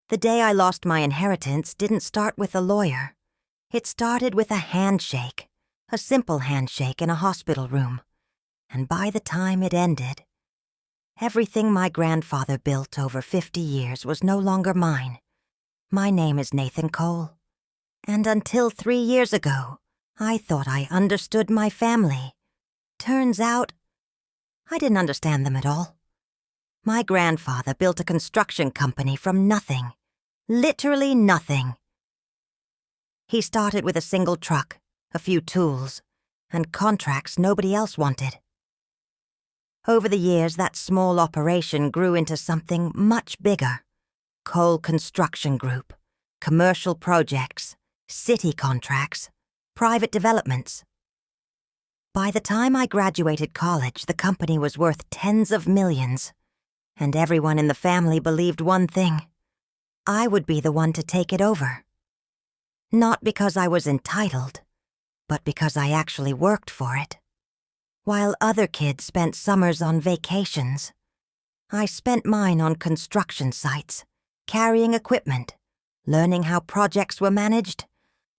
The day I lost my inheritance didn't start with a lawyer. It started with a handshake, a simple handshake in a hospital room. And by the time it ended, everything my grandfather built over 50 years was no longer mine. My name is Nathan Cole. And until 3 years ago, I thought I understood my family. Turns out, I didn't understand them at all. My grandfather built a construction company from nothing. Literally nothing. He started with a single truck, a few tools, and contracts nobody else wanted. Over the years, that small operation grew into something much bigger. Cole Construction Group, commercial projects, city contracts, private developments. By the time I graduated college, the company was worth tens of millions, and everyone in the family believed one thing: I would be the one to take it over. Not because I was entitled, but because I actually worked for it. While other kids spent summers on vacations, I spent mine on construction sites, carrying equipment, learning how projects were managed,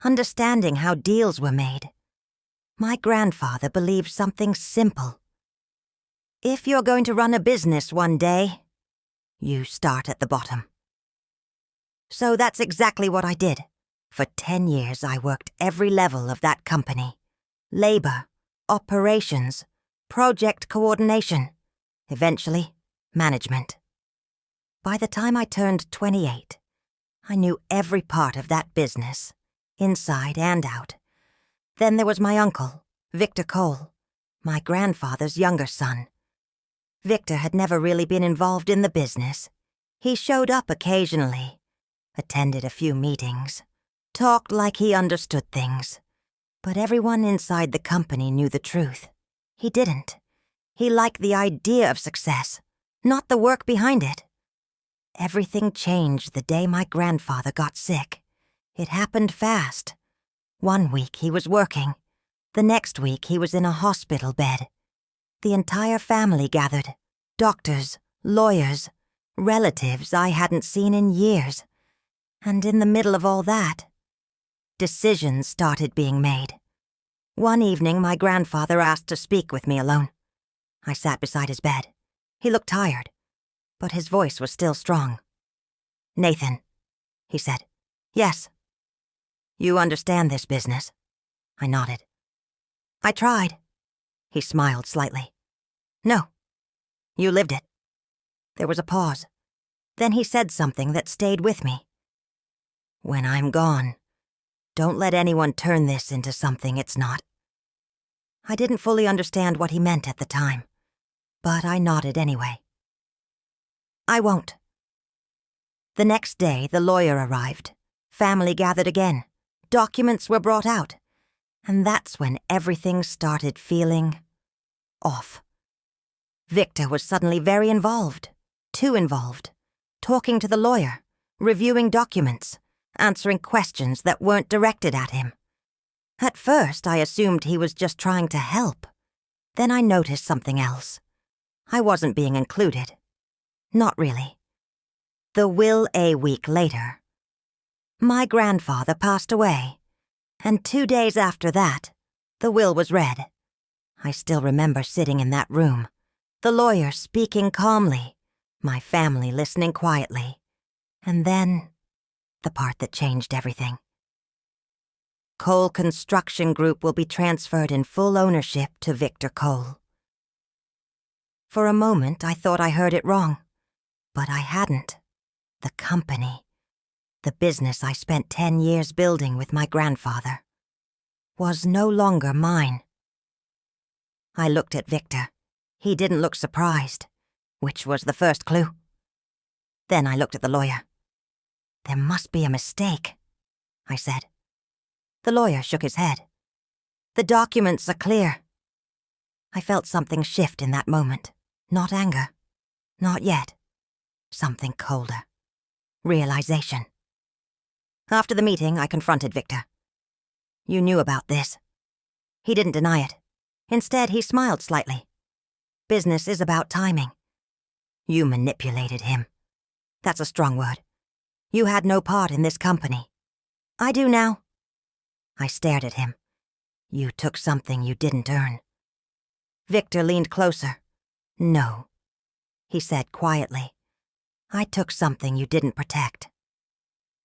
understanding how deals were made. My grandfather believed something simple. If you're going to run a business one day, you start at the bottom. So that's exactly what I did. For 10 years, I worked every level of that company. Labor, operations, project coordination, eventually, management. By the time I turned 28, I knew every part of that business, inside and out. Then there was my uncle, Victor Cole, my grandfather's younger son. Victor had never really been involved in the business. He showed up occasionally, attended a few meetings, talked like he understood things. But everyone inside the company knew the truth. He didn't. He liked the idea of success, not the work behind it. Everything changed the day my grandfather got sick. It happened fast. One week he was working. The next week he was in a hospital bed. The entire family gathered. Doctors, lawyers, relatives I hadn't seen in years. And in the middle of all that, decisions started being made. One evening, my grandfather asked to speak with me alone. I sat beside his bed. He looked tired, but his voice was still strong. "Nathan," he said. "Yes." "You understand this business?" I nodded. "I tried." He smiled slightly. "No. You lived it." There was a pause. Then he said something that stayed with me. "When I'm gone, don't let anyone turn this into something it's not." I didn't fully understand what he meant at the time, but I nodded anyway. "I won't." The next day, the lawyer arrived. Family gathered again. Documents were brought out. And that's when everything started feeling off. Victor was suddenly very involved, too involved, talking to the lawyer, reviewing documents, answering questions that weren't directed at him. At first, I assumed he was just trying to help. Then I noticed something else. I wasn't being included. Not really. The will a week later. My grandfather passed away, and 2 days after that, the will was read. I still remember sitting in that room, the lawyer speaking calmly, my family listening quietly, and then the part that changed everything. Cole Construction Group will be transferred in full ownership to Victor Cole. For a moment, I thought I heard it wrong, but I hadn't. The company, the business I spent 10 years building with my grandfather, was no longer mine. I looked at Victor. He didn't look surprised, which was the first clue. Then I looked at the lawyer. "There must be a mistake," I said. The lawyer shook his head. "The documents are clear." I felt something shift in that moment. Not anger. Not yet. Something colder. Realization. After the meeting, I confronted Victor. "You knew about this." He didn't deny it. Instead, he smiled slightly. "Business is about timing." "You manipulated him." "That's a strong word." You had no part in this company. I do now. I stared at him. You took something you didn't earn. Victor leaned closer. No, he said quietly. I took something you didn't protect.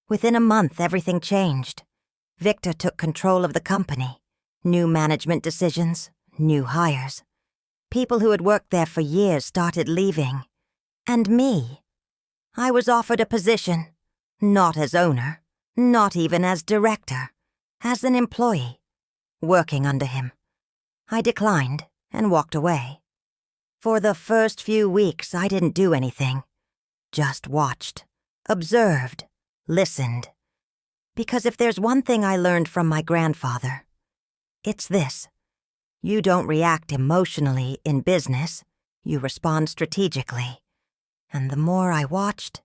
Within a month, everything changed. Victor took control of the company. New management decisions, new hires. People who had worked there for years started leaving. And me. I was offered a position, not as owner, not even as director, as an employee, working under him. I declined and walked away. For the first few weeks, I didn't do anything. Just watched, observed, listened. Because if there's one thing I learned from my grandfather, it's this. You don't react emotionally in business, you respond strategically. And the more I watched,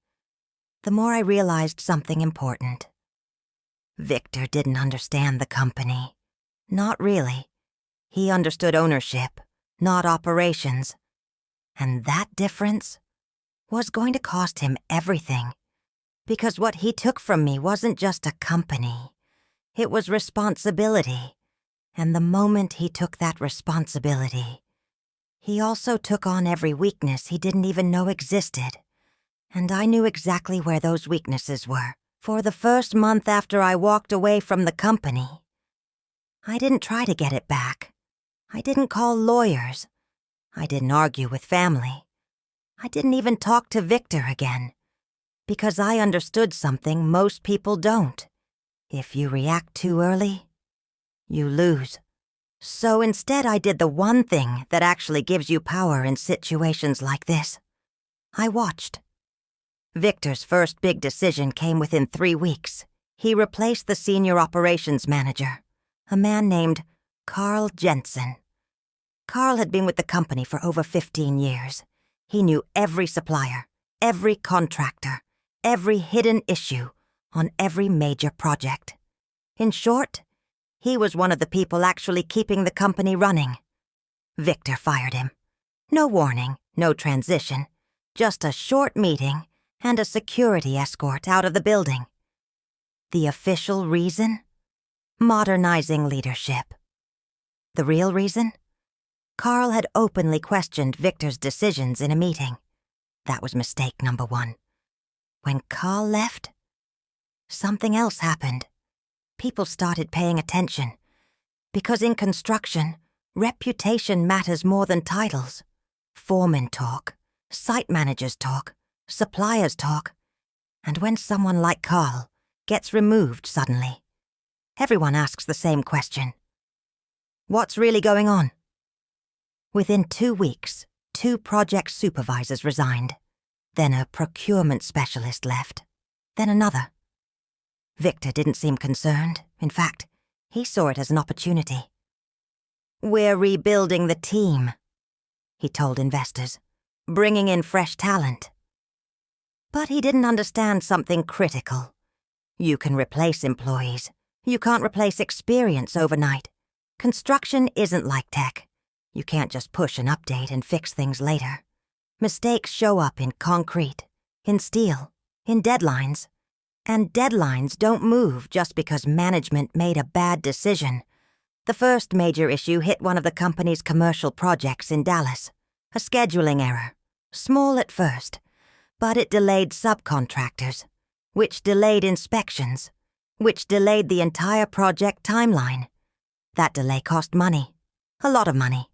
the more I realized something important. Victor didn't understand the company. Not really. He understood ownership, not operations. And that difference was going to cost him everything. Because what he took from me wasn't just a company. It was responsibility. And the moment he took that responsibility, he also took on every weakness he didn't even know existed. And I knew exactly where those weaknesses were. For the first month after I walked away from the company, I didn't try to get it back. I didn't call lawyers. I didn't argue with family. I didn't even talk to Victor again. Because I understood something most people don't. If you react too early, you lose. So instead I did the one thing that actually gives you power in situations like this. I watched. Victor's first big decision came within 3 weeks. He replaced the senior operations manager, a man named Carl Jensen. Carl had been with the company for over 15 years. He knew every supplier, every contractor, every hidden issue on every major project. In short, he was one of the people actually keeping the company running. Victor fired him. No warning, no transition, just a short meeting and a security escort out of the building. The official reason? Modernizing leadership. The real reason? Carl had openly questioned Victor's decisions in a meeting. That was mistake number 1. When Carl left, something else happened. People started paying attention. Because in construction, reputation matters more than titles. Foremen talk, site managers talk, suppliers talk. And when someone like Carl gets removed suddenly, everyone asks the same question. What's really going on? Within 2 weeks, 2 project supervisors resigned. Then a procurement specialist left. Then another. Victor didn't seem concerned. In fact, he saw it as an opportunity. We're rebuilding the team, he told investors, bringing in fresh talent. But he didn't understand something critical. You can replace employees. You can't replace experience overnight. Construction isn't like tech. You can't just push an update and fix things later. Mistakes show up in concrete, in steel, in deadlines. And deadlines don't move just because management made a bad decision. The first major issue hit one of the company's commercial projects in Dallas. A scheduling error. Small at first, but it delayed subcontractors, which delayed inspections, which delayed the entire project timeline. That delay cost money. A lot of money.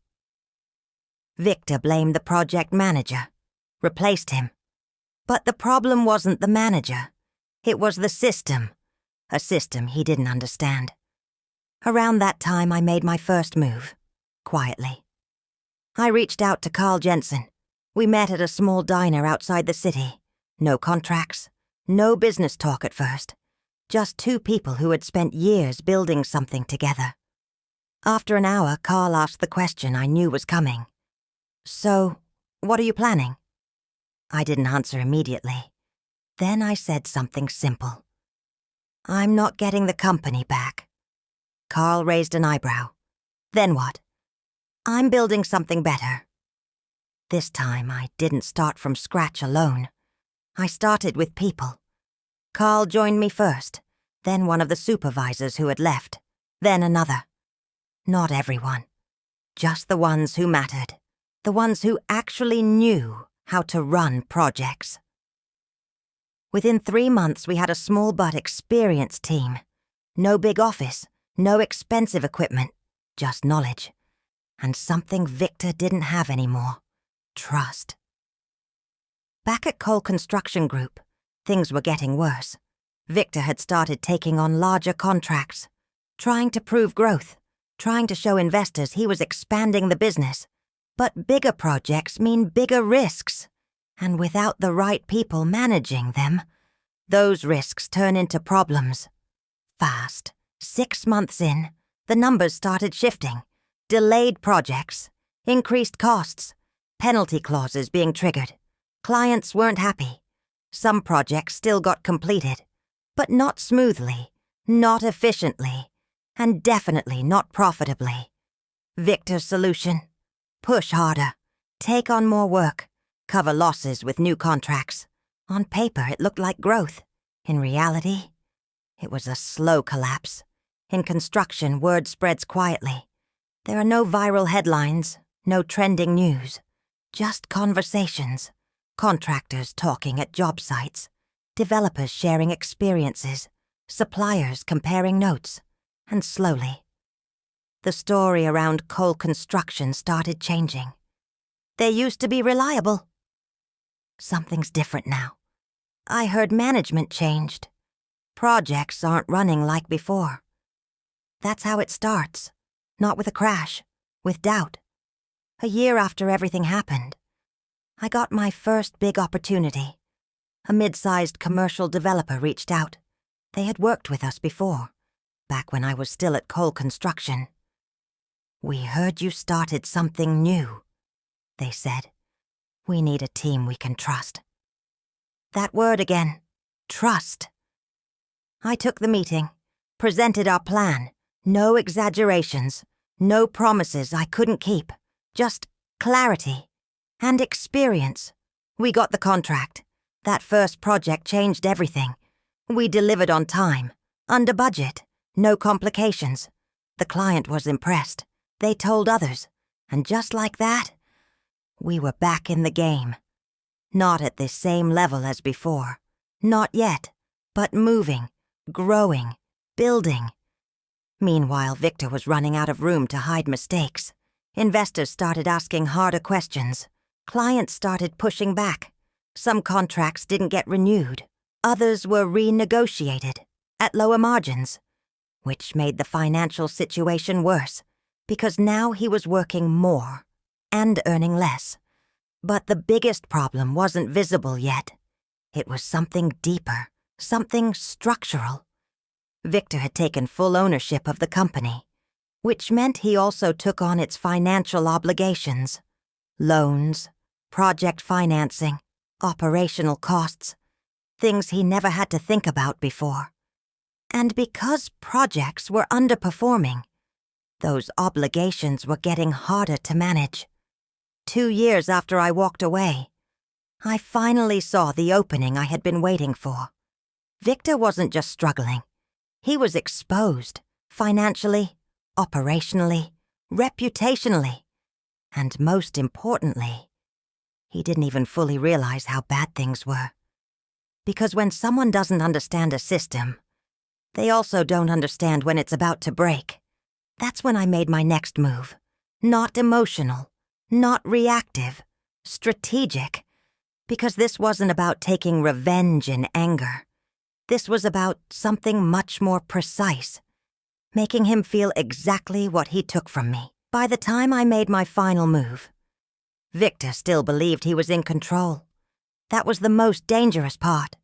Victor blamed the project manager, replaced him. But the problem wasn't the manager. It was the system, a system he didn't understand. Around that time, I made my first move, quietly. I reached out to Carl Jensen. We met at a small diner outside the city. No contracts, no business talk at first. Just 2 people who had spent years building something together. After an hour, Carl asked the question I knew was coming. So, what are you planning? I didn't answer immediately. Then I said something simple. I'm not getting the company back. Carl raised an eyebrow. Then what? I'm building something better. This time I didn't start from scratch alone. I started with people. Carl joined me first, then one of the supervisors who had left, then another. Not everyone. Just the ones who mattered. The ones who actually knew how to run projects. Within 3 months, we had a small but experienced team. No big office, no expensive equipment, just knowledge. And something Victor didn't have anymore: trust. Back at Cole Construction Group, things were getting worse. Victor had started taking on larger contracts, trying to prove growth, trying to show investors he was expanding the business. But bigger projects mean bigger risks, and without the right people managing them, those risks turn into problems. Fast. 6 months in, the numbers started shifting. Delayed projects, increased costs, penalty clauses being triggered. Clients weren't happy. Some projects still got completed, but not smoothly, not efficiently, and definitely not profitably. Victor's solution: push harder, take on more work, cover losses with new contracts. On paper, it looked like growth. In reality, it was a slow collapse. In construction, word spreads quietly. There are no viral headlines, no trending news, just conversations, contractors talking at job sites, developers sharing experiences, suppliers comparing notes, and slowly, the story around Cole Construction started changing. They used to be reliable. Something's different now. I heard management changed. Projects aren't running like before. That's how it starts. Not with a crash, with doubt. A year after everything happened, I got my first big opportunity. A mid-sized commercial developer reached out. They had worked with us before, back when I was still at Cole Construction. "We heard you started something new," they said. "We need a team we can trust." That word again, trust. I took the meeting, presented our plan. No exaggerations, no promises I couldn't keep, just clarity and experience. We got the contract. That first project changed everything. We delivered on time, under budget, no complications. The client was impressed. They told others, and just like that, we were back in the game. Not at the same level as before. Not yet, but moving, growing, building. Meanwhile, Victor was running out of room to hide mistakes. Investors started asking harder questions. Clients started pushing back. Some contracts didn't get renewed. Others were renegotiated at lower margins, which made the financial situation worse because now he was working more and earning less. But the biggest problem wasn't visible yet. It was something deeper, something structural. Victor had taken full ownership of the company, which meant he also took on its financial obligations. Loans, project financing, operational costs, things he never had to think about before. And because projects were underperforming, those obligations were getting harder to manage. 2 years after I walked away, I finally saw the opening I had been waiting for. Victor wasn't just struggling. He was exposed, financially, operationally, reputationally, and most importantly, he didn't even fully realize how bad things were. Because when someone doesn't understand a system, they also don't understand when it's about to break. That's when I made my next move. Not emotional, not reactive, strategic. Because this wasn't about taking revenge in anger. This was about something much more precise, making him feel exactly what he took from me. By the time I made my final move, Victor still believed he was in control. That was the most dangerous part,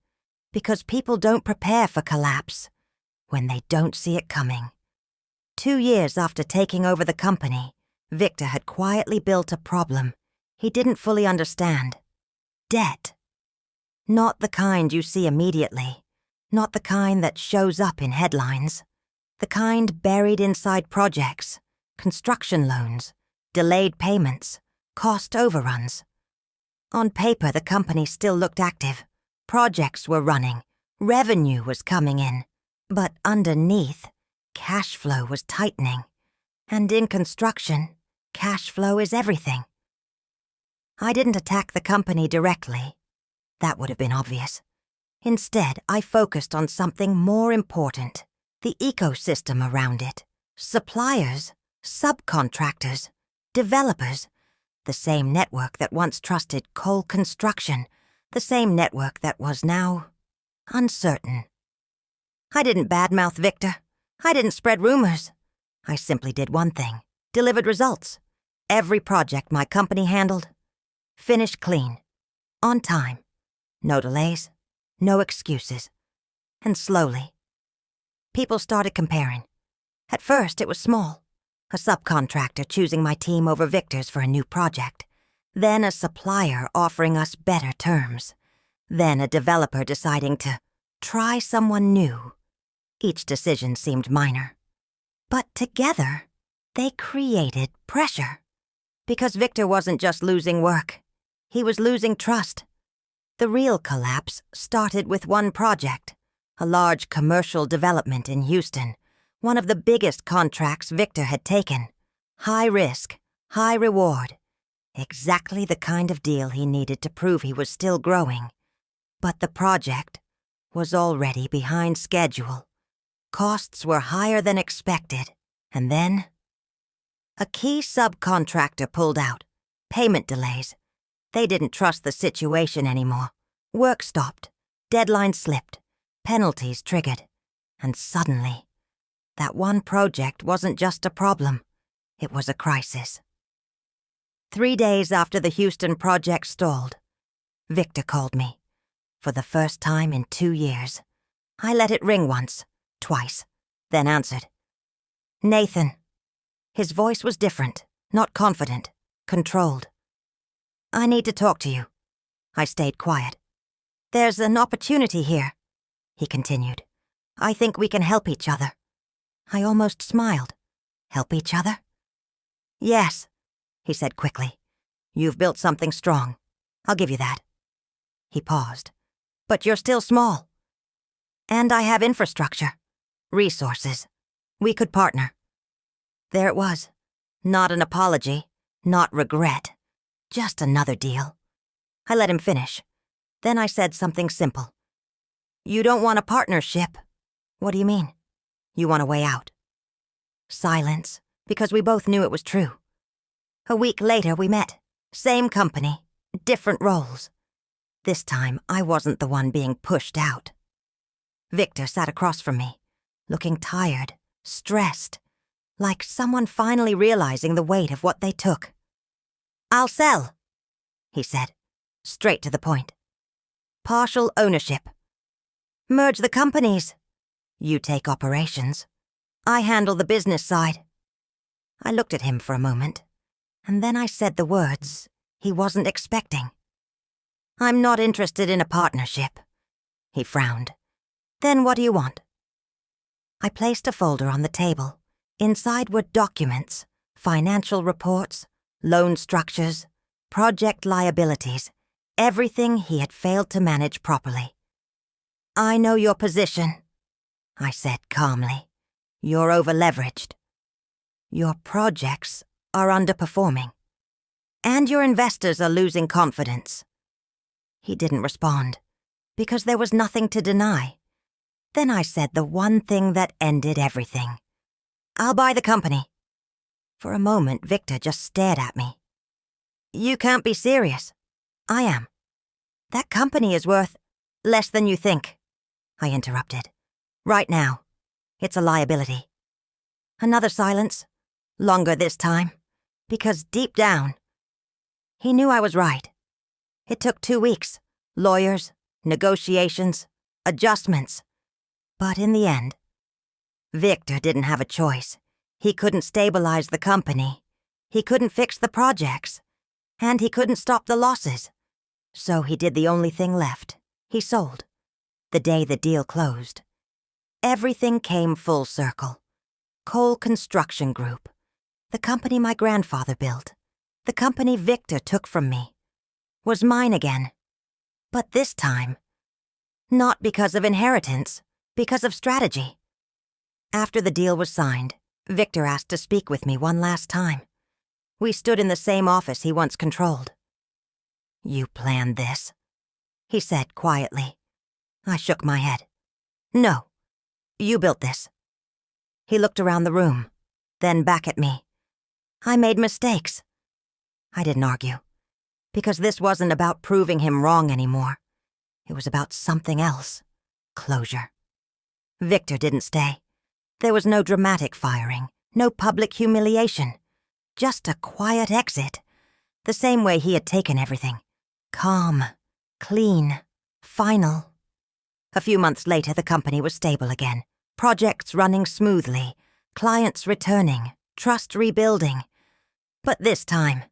because people don't prepare for collapse when they don't see it coming. 2 years after taking over the company, Victor had quietly built a problem he didn't fully understand. Debt. Not the kind you see immediately. Not the kind that shows up in headlines. The kind buried inside projects, construction loans, delayed payments, cost overruns. On paper, the company still looked active. Projects were running. Revenue was coming in, but underneath, cash flow was tightening. And in construction, cash flow is everything. I didn't attack the company directly. That would have been obvious. Instead, I focused on something more important, the ecosystem around it. Suppliers, subcontractors, developers, the same network that once trusted Cole Construction, the same network that was now uncertain. I didn't badmouth Victor. I didn't spread rumors. I simply did one thing, delivered results. Every project my company handled, finished clean, on time. No delays, no excuses. And slowly, people started comparing. At first, it was small. A subcontractor choosing my team over Victor's for a new project. Then a supplier offering us better terms. Then a developer deciding to try someone new. Each decision seemed minor. But together, they created pressure. Because Victor wasn't just losing work. He was losing trust. The real collapse started with one project, a large commercial development in Houston, one of the biggest contracts Victor had taken. High risk, high reward. Exactly the kind of deal he needed to prove he was still growing. But the project was already behind schedule. Costs were higher than expected, and then a key subcontractor pulled out. Payment delays. They didn't trust the situation anymore. Work stopped. Deadlines slipped. Penalties triggered. And suddenly, that one project wasn't just a problem. It was a crisis. 3 days after the Houston project stalled, Victor called me. For the first time in 2 years. I let it ring once, twice, then answered. Nathan. His voice was different, not confident, controlled. I need to talk to you. I stayed quiet. There's an opportunity here, he continued. I think we can help each other. I almost smiled. Help each other? Yes, he said quickly. You've built something strong. I'll give you that. He paused. But you're still small. And I have infrastructure. Resources. We could partner. There it was. Not an apology. Not regret. Just another deal. I let him finish. Then I said something simple. You don't want a partnership. What do you mean? You want a way out. Silence, because we both knew it was true. A week later we met. Same company. Different roles. This time I wasn't the one being pushed out. Victor sat across from me, looking tired, stressed, like someone finally realizing the weight of what they took. I'll sell, he said, straight to the point. Partial ownership. Merge the companies. You take operations. I handle the business side. I looked at him for a moment, and then I said the words he wasn't expecting. I'm not interested in a partnership. He frowned. Then what do you want? I placed a folder on the table. Inside were documents, financial reports, loan structures, project liabilities, everything he had failed to manage properly. I know your position, I said calmly. You're over-leveraged. Your projects are underperforming. And your investors are losing confidence. He didn't respond, because there was nothing to deny. Then I said the one thing that ended everything. I'll buy the company. For a moment, Victor just stared at me. You can't be serious. I am. That company is worth less than you think, I interrupted. Right now, it's a liability. Another silence, longer this time, because deep down, he knew I was right. It took 2 weeks, lawyers, negotiations, adjustments. But in the end, Victor didn't have a choice. He couldn't stabilize the company. He couldn't fix the projects. And he couldn't stop the losses. So he did the only thing left. He sold. The day the deal closed. Everything came full circle. Cole Construction Group. The company my grandfather built. The company Victor took from me. Was mine again. But this time, Not because of inheritance, because of strategy. After the deal was signed, Victor asked to speak with me one last time. We stood in the same office he once controlled. "You planned this?" he said quietly. I shook my head. "No, you built this." He looked around the room, then back at me. "I made mistakes." I didn't argue, because this wasn't about proving him wrong anymore. It was about something else. Closure. Victor didn't stay. There was no dramatic firing, no public humiliation. Just a quiet exit, the same way he had taken everything. Calm, clean, final. A few months later, the company was stable again. Projects running smoothly, clients returning, trust rebuilding. But this time,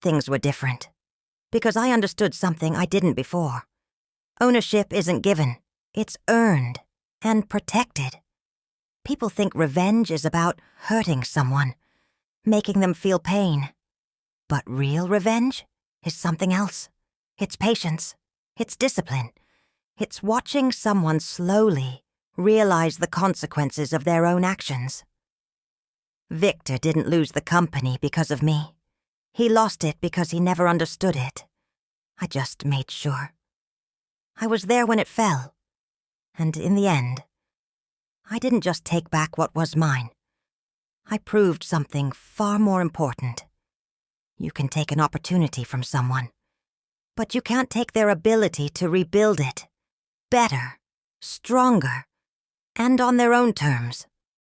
things were different. Because I understood something I didn't before. Ownership isn't given, it's earned and protected. People think revenge is about hurting someone, making them feel pain. But real revenge is something else. It's patience. It's discipline. It's watching someone slowly realize the consequences of their own actions. Victor didn't lose the company because of me. He lost it because he never understood it. I just made sure. I was there when it fell. And in the end, I didn't just take back what was mine. I proved something far more important. You can take an opportunity from someone, but you can't take their ability to rebuild it. Better, stronger, and on their own terms.